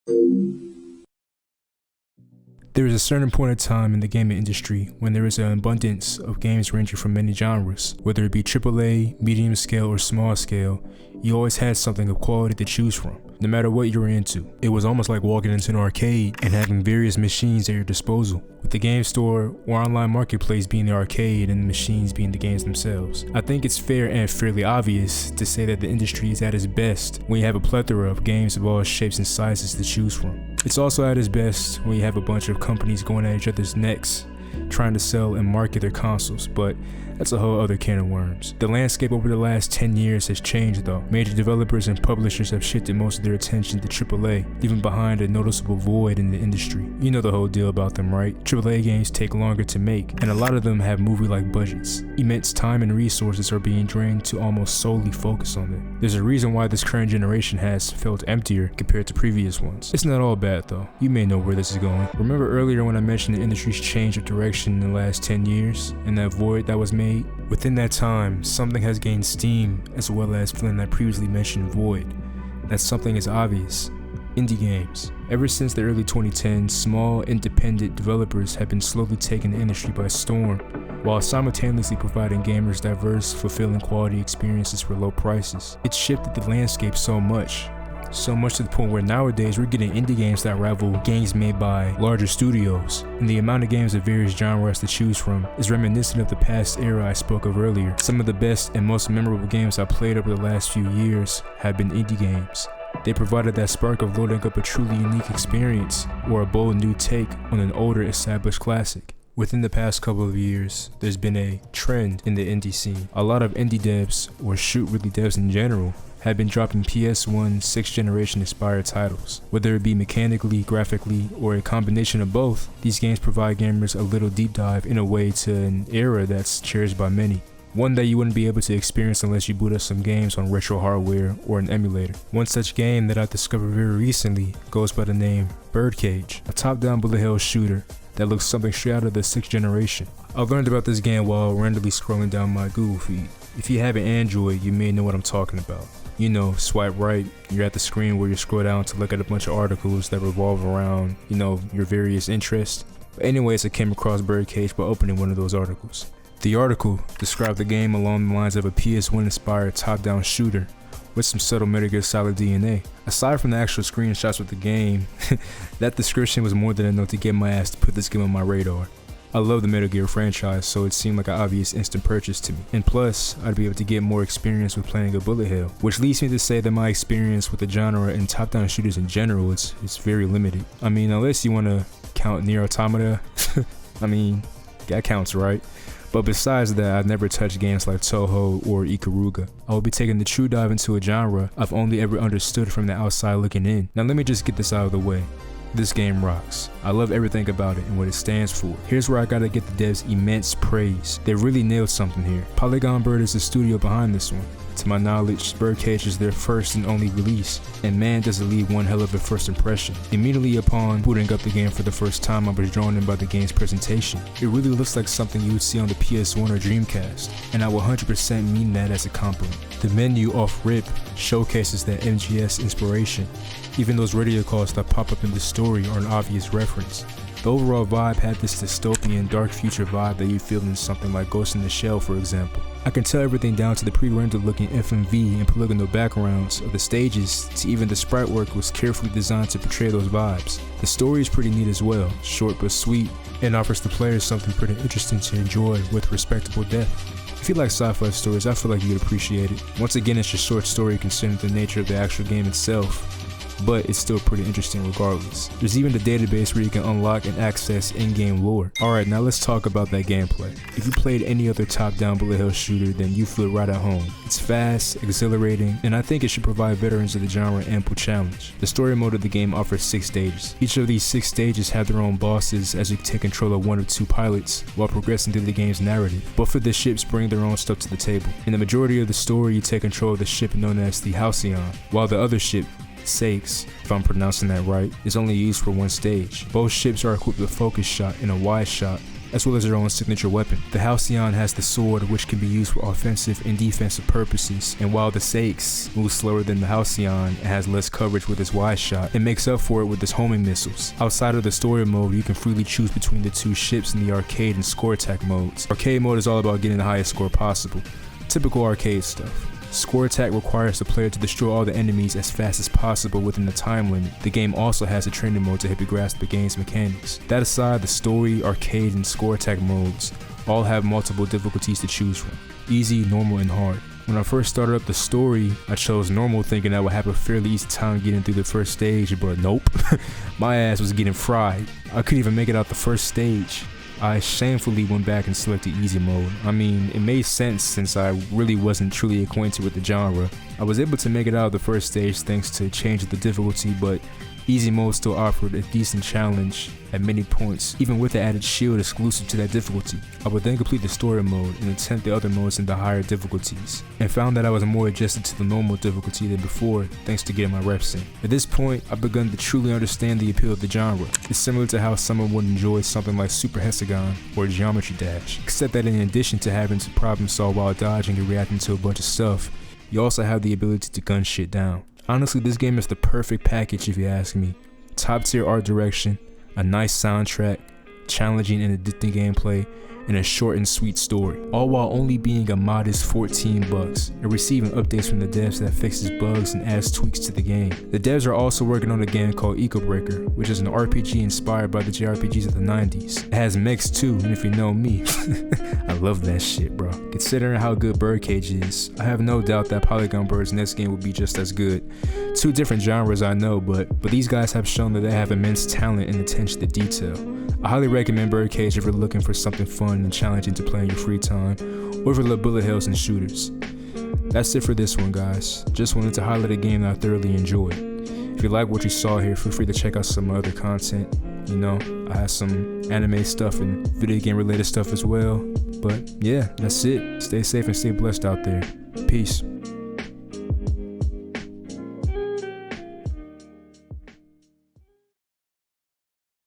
There is a certain point of time in the gaming industry when there is an abundance of games ranging from many genres. Whether it be AAA, medium scale, or small scale, you always had something of quality to choose from, no matter what you were into. It was almost like walking into an arcade and having various machines at your disposal, with the game store or online marketplace being the arcade and the machines being the games themselves. I think it's fair and fairly obvious to say that the industry is at its best when you have a plethora of games of all shapes and sizes to choose from. It's also at its best when you have a bunch of companies going at each other's necks, trying to sell and market their consoles, but that's a whole other can of worms. The landscape over the last 10 years has changed though. Major developers and publishers have shifted most of their attention to AAA, leaving behind a noticeable void in the industry. You know the whole deal about them, right? AAA games take longer to make, and a lot of them have movie-like budgets. Immense time and resources are being drained to almost solely focus on them. There's a reason why this current generation has felt emptier compared to previous ones. It's not all bad though. You may know where this is going. Remember earlier when I mentioned the industry's change of direction in the last 10 years, and that void that was made? Within that time, something has gained steam as well as filling that previously mentioned void. That something is obvious: indie games. Ever since the early 2010s, small independent developers have been slowly taking the industry by storm, while simultaneously providing gamers diverse, fulfilling quality experiences for low prices. It's shifted the landscape so much to the point where nowadays we're getting indie games that rival games made by larger studios, and the amount of games of various genres to choose from is reminiscent of the past era I spoke of earlier. Some of the best and most memorable games I played over the last few years have been indie games. They provided that spark of loading up a truly unique experience or a bold new take on an older established classic. Within the past couple of years, there's been a trend in the indie scene. A lot of indie devs, or shoot-really devs in general, have been dropping PS1 6th generation inspired titles. Whether it be mechanically, graphically, or a combination of both, these games provide gamers a little deep dive in a way to an era that's cherished by many. One that you wouldn't be able to experience unless you boot up some games on retro hardware or an emulator. One such game that I discovered very recently goes by the name Birdcage, a top-down bullet hell shooter that looks something straight out of the 6th generation. I learned about this game while randomly scrolling down my Google feed. If you have an Android, you may know what I'm talking about. You know, swipe right, you're at the screen where you scroll down to look at a bunch of articles that revolve around, your various interests. But anyways, I came across Birdcage by opening one of those articles. The article described the game along the lines of a PS1 inspired top-down shooter with some subtle Metal Gear Solid DNA. Aside from the actual screenshots with the game, that description was more than enough to get my ass to put this game on my radar. I love the Metal Gear franchise, so it seemed like an obvious instant purchase to me. And plus, I'd be able to get more experience with playing a bullet hell, which leads me to say that my experience with the genre and top-down shooters in general is very limited. I mean, unless you want to count Nier Automata, I mean, that counts, right? But besides that, I've never touched games like Toho or Ikaruga. I will be taking the true dive into a genre I've only ever understood from the outside looking in. Now let me just get this out of the way. This game rocks. I love everything about it and what it stands for. Here's where I gotta get the devs immense praise. They really nailed something here. Polygon Bird is the studio behind this one. To my knowledge, Birdcage is their first and only release, and man does it leave one hell of a first impression. Immediately upon booting up the game for the first time, I was drawn in by the game's presentation. It really looks like something you would see on the PS1 or Dreamcast, and I will 100% mean that as a compliment. The menu off rip showcases that MGS inspiration. Even those radio calls that pop up in the story are an obvious reference. The overall vibe had this dystopian, dark future vibe that you feel in something like Ghost in the Shell, for example. I can tell everything down to the pre-rendered looking FMV and polygonal backgrounds of the stages to even the sprite work was carefully designed to portray those vibes. The story is pretty neat as well, short but sweet, and offers the players something pretty interesting to enjoy with respectable depth. If you like sci-fi stories, I feel like you'd appreciate it. Once again, it's a short story considering the nature of the actual game itself, but it's still pretty interesting regardless. There's even the database where you can unlock and access in-game lore. Alright, now let's talk about that gameplay. If you played any other top-down bullet hell shooter, then you feel right at home. It's fast, exhilarating, and I think it should provide veterans of the genre ample challenge. The story mode of the game offers 6 stages. Each of these 6 stages have their own bosses as you take control of 1 or 2 pilots while progressing through the game's narrative. Both of the ships bring their own stuff to the table. In the majority of the story, you take control of the ship known as the Halcyon, while the other ship, Sakes, if I'm pronouncing that right, is only used for 1 stage. Both ships are equipped with a focus shot and a wide shot, as well as their own signature weapon. The Halcyon has the sword, which can be used for offensive and defensive purposes, and while the Saix moves slower than the Halcyon and has less coverage with its wide shot, it makes up for it with its homing missiles. Outside of the story mode, you can freely choose between the two ships in the arcade and score attack modes. Arcade mode is all about getting the highest score possible. Typical arcade stuff. Score attack requires the player to destroy all the enemies as fast as possible within the time limit. The game also has a training mode to help you grasp the game's mechanics. That aside, the story, arcade, and score attack modes all have multiple difficulties to choose from: easy, normal, and hard. When I first started up the story, I chose normal thinking I would have a fairly easy time getting through the first stage, but nope. My ass was getting fried. I couldn't even make it out the first stage. I shamefully went back and selected easy mode. I mean, it made sense since I really wasn't truly acquainted with the genre. I was able to make it out of the first stage thanks to change of the difficulty, but easy mode still offered a decent challenge at many points, even with the added shield exclusive to that difficulty. I would then complete the story mode and attempt the other modes in the higher difficulties, and found that I was more adjusted to the normal difficulty than before thanks to getting my reps in. At this point, I've begun to truly understand the appeal of the genre. It's similar to how someone would enjoy something like Super Hexagon or Geometry Dash, except that in addition to having to problem solve while dodging and reacting to a bunch of stuff, you also have the ability to gun shit down. Honestly, this game is the perfect package if you ask me. Top tier art direction, a nice soundtrack, challenging and addicting gameplay, and a short and sweet story, all while only being a modest $14 and receiving updates from the devs that fixes bugs and adds tweaks to the game. The devs are also working on a game called Eco Breaker, which is an RPG inspired by the JRPGs of the 90s. It has mechs too, and if you know me, I love that shit, bro. Considering how good Birdcage is, I have no doubt that Polygon Bird's next game will be just as good. Two different genres, I know, but these guys have shown that they have immense talent and attention to detail. I highly recommend Birdcage if you're looking for something fun and challenging to play in your free time, or if you love bullet hells and shooters. That's it for this one, guys. Just wanted to highlight a game that I thoroughly enjoyed. If you like what you saw here, feel free to check out some other content. You know, I have some anime stuff and video game related stuff as well. But yeah, that's it. Stay safe and stay blessed out there. Peace.